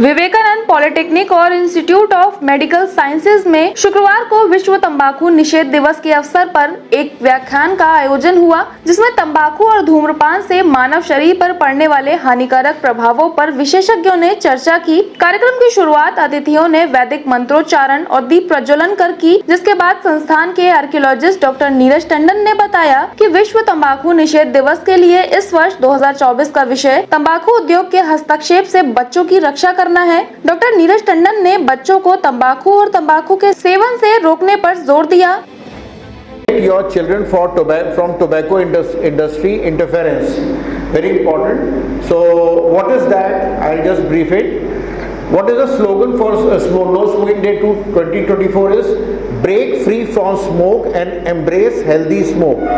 Vivekananda polytechnic और institute of medical sciences में शुक्रवार को विश्व तंबाकू निषेध दिवस के अवसर पर एक व्याख्यान का आयोजन हुआ, जिसमें तंबाकू और धूम्रपान से मानव शरीर पर पड़ने वाले हानिकारक प्रभावों पर विशेषज्ञों ने चर्चा की। कार्यक्रम की शुरुआत अतिथियों ने वैदिक मंत्रोच्चारण और दीप प्रज्वलन कर की, जिसके बाद संस्थान के आर्कियोलॉजिस्ट डॉक्टर नीरज टंडन ने बताया कि विश्व तंबाकू निषेध दिवस के लिए इस वर्ष 2024 का विषय तंबाकू उद्योग के हस्तक्षेप से बच्चों की रक्षा करना है। डॉक्टर नीरज टंडन ने बच्चों को तंबाकू और तंबाकू के सेवन से रोकने पर जोर दिया। Your children from tobacco industry interference, very important. So what is that? I'll just brief it. What is the slogan for No Smoking Day 2024 is break free from smoke and embrace healthy smoke.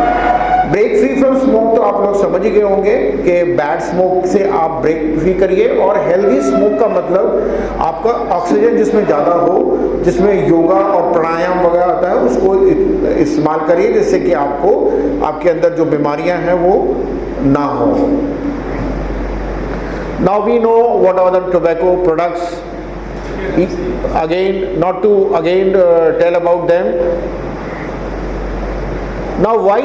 Break free from smoke तो आप लोग समझ ही गए होंगे कि bad smoke से आप break free करिए, और हेल्दी स्मोक का मतलब आपका ऑक्सीजन जिसमें ज़्यादा हो, जिसमें योगा और प्राणायाम वगैरह आता है, उसको इस्तेमाल करिए, जिससे कि आपको आपके अंदर जो बीमारियां हैं वो ना हो। Now we know what are the tobacco products. Again, not to tell about them. Now why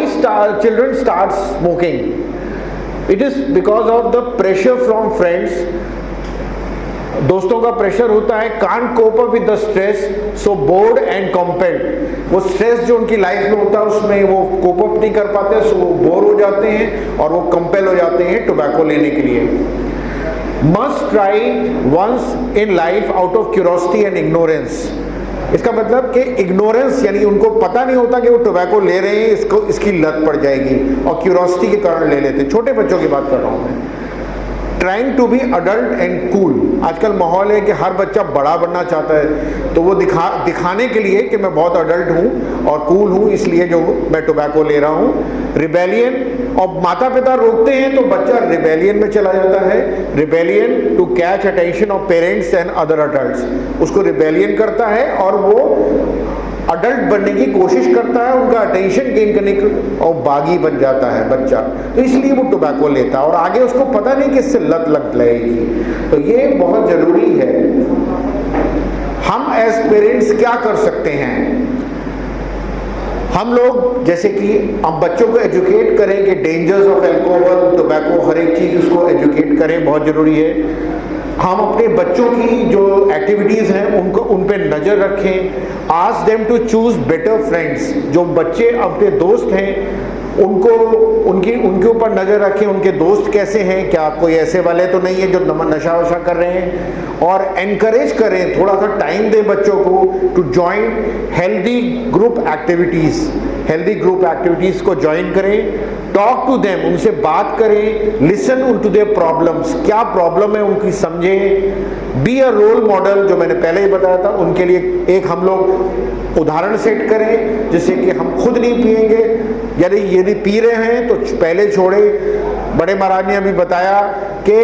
children start smoking? It is because of the pressure from friends. दोस्तों का प्रेशर होता है, can't cope up with the stress, so bored and compelled. वो stress जो उनकी life में होता है उसमें वो कोप अप नहीं कर पाते, सो वो बोर हो जाते हैं और वो कंपेल हो जाते हैं टोबैको लेने के लिए। Must try once in life out of curiosity and ignorance. इसका मतलब कि इग्नोरेंस यानी उनको पता नहीं होता कि वो टोबैको ले रहे हैं, इसकी लत पड़ जाएगी, और क्यूरोसिटी के कारण ले लेते हैं। छोटे बच्चों की बात कर रहा हूँ मैं। Trying to be adult and cool. आजकल माहौल है कि हर बच्चा बड़ा बनना चाहता है, तो वो दिखाने के लिए कि मैं बहुत अडल्ट हूँ और कूल हूँ, इसलिए जो मैं टोबैको ले रहा हूँ। रिबेलियन, और माता पिता रोकते हैं तो बच्चा रिबेलियन में चला जाता है। Rebellion to catch attention of parents and other adults, उसको रिबेलियन करता है और वो अडल्ट बनने की कोशिश करता है, उनका अटेंशन गेन करने की, और बागी बन जाता है बच्चा, तो इसलिए वो टोबैको लेता है और आगे उसको पता नहीं कि इससे लत लग जाएगी। तो ये बहुत जरूरी है। हम एज पेरेंट्स क्या कर सकते हैं? हम लोग जैसे कि हम बच्चों को एजुकेट करें कि डेंजर्स ऑफ अल्कोहल, टोबैको, हर एक चीज़ उसको एजुकेट करें, बहुत ज़रूरी है। हम अपने बच्चों की जो एक्टिविटीज़ हैं उनको उन पे नज़र रखें। Ask them to choose better friends. जो बच्चे अपने दोस्त हैं उनको उनके ऊपर नज़र रखें, उनके दोस्त कैसे हैं, क्या कोई ऐसे वाले तो नहीं है जो नशा वशा कर रहे हैं, और एनकरेज करें, थोड़ा सा टाइम दें बच्चों को to join healthy group activities. Healthy group activities को ज्वाइन करें, टॉक टू देम, उनसे बात करें, लिसन उनटू देयर प्रॉब्लम्स, क्या प्रॉब्लम है उनकी समझें। बी अ रोल मॉडल, जो मैंने पहले ही बताया था, उनके लिए एक हम लोग उदाहरण सेट करें, जिससे कि हम खुद नहीं पिएंगे, यदि पी रहे हैं तो पहले छोड़े। बड़े महाराज ने अभी बताया कि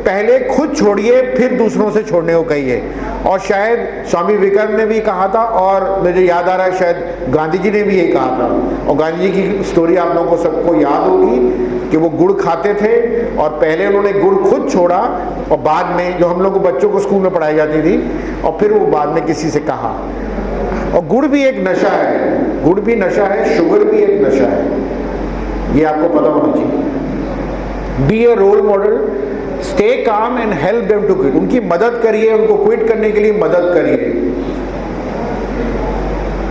पहले खुद छोड़िए फिर दूसरों से छोड़ने को कहिए, और शायद स्वामी विवेकानंद ने भी कहा था, और मुझे याद आ रहा है शायद गांधी जी ने भी यही कहा था। और गांधी जी की स्टोरी आप लोगों को सबको याद होगी कि वो गुड़ खाते थे और पहले उन्होंने गुड़ खुद छोड़ा, और बाद में जो हम लोग को बच्चों को स्कूल में पढ़ाई जाती थी, और फिर वो बाद में किसी से कहा। और गुड़ भी एक नशा है, गुड़ भी नशा है, शुगर भी एक नशा है, ये आपको पता होना चाहिए। Be a role model, stay calm and help them to quit. उनकी मदद करिए, उनको क्विट करने के लिए मदद करिए।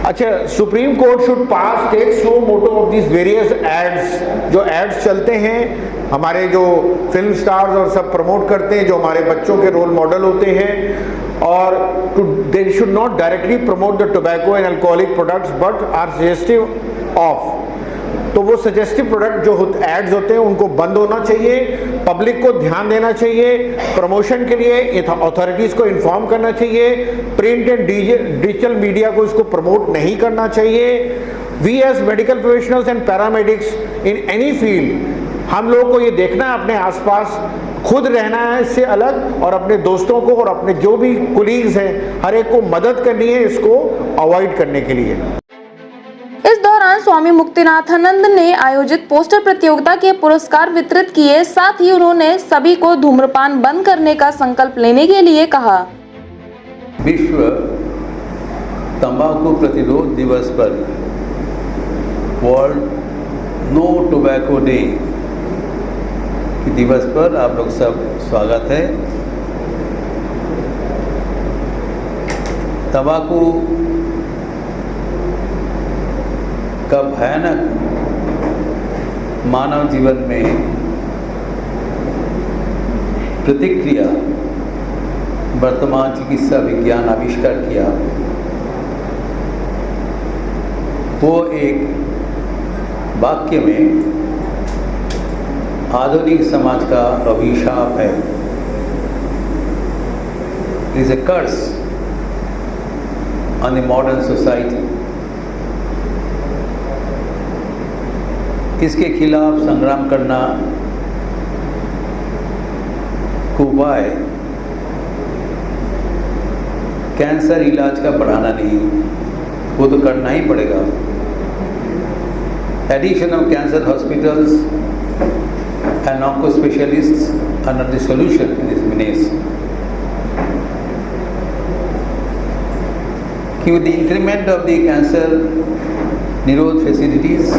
अच्छा, supreme court should pass take suo motu of this various ads. जो एड्स चलते हैं, हमारे जो फिल्म स्टार्स और सब प्रमोट करते हैं, जो हमारे बच्चों के रोल मॉडल होते हैं, और they should not directly promote the tobacco and alcoholic products but are suggestive of. तो वो सजेस्टिव प्रोडक्ट जो एड्स होते हैं उनको बंद होना चाहिए, पब्लिक को ध्यान देना चाहिए, प्रमोशन के लिए अथॉरिटीज़ को इन्फॉर्म करना चाहिए, प्रिंट एंड डिजिटल मीडिया को इसको प्रमोट नहीं करना चाहिए। We as medical professionals and paramedics in any field, हम लोगों को ये देखना है अपने आसपास, खुद रहना है इससे अलग, और अपने दोस्तों को और अपने जो भी कोलीग्स हैं हर एक को मदद करनी है इसको अवॉइड करने के लिए। इस दौरान दौरान स्वामी मुक्तिनाथानंद ने आयोजित पोस्टर प्रतियोगिता के पुरस्कार वितरित किए। साथ ही उन्होंने सभी को धूम्रपान बंद करने का संकल्प लेने के लिए कहा। विश्व तंबाकू प्रतिरोध दिवस पर वर्ल्ड नो टोबैको डे के दिवस पर आप लोग सब स्वागत है। तंबाकू का भयानक मानव जीवन में प्रतिक्रिया वर्तमान चिकित्सा विज्ञान आविष्कार किया, वो एक वाक्य में आधुनिक समाज का अभिशाप है। It is a curse on the modern society. इसके खिलाफ संग्राम करना को उपाय कैंसर इलाज का बढ़ाना नहीं, वो तो करना ही पड़ेगा। Addition of cancer hospitals and onco specialists are not the solution in this menace. With the increment of the cancer Nirod facilities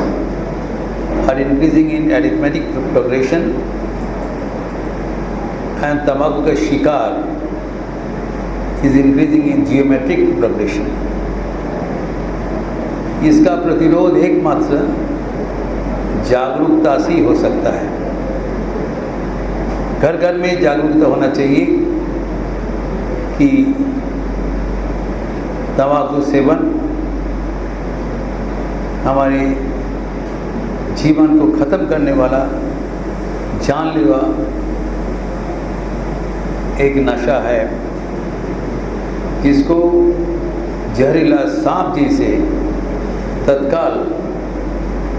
are increasing in arithmetic progression and तंबाकू का शिकार is increasing in geometric progression. इसका प्रतिरोध एकमात्र जागरूकता से हो सकता है। घर घर में जागरूकता होना चाहिए कि तंबाकू सेवन हमारे जीवन को ख़त्म करने वाला जानलेवा एक नशा है, जिसको जहरीला सांप जैसे तत्काल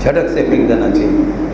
झटक से फेंक देना चाहिए।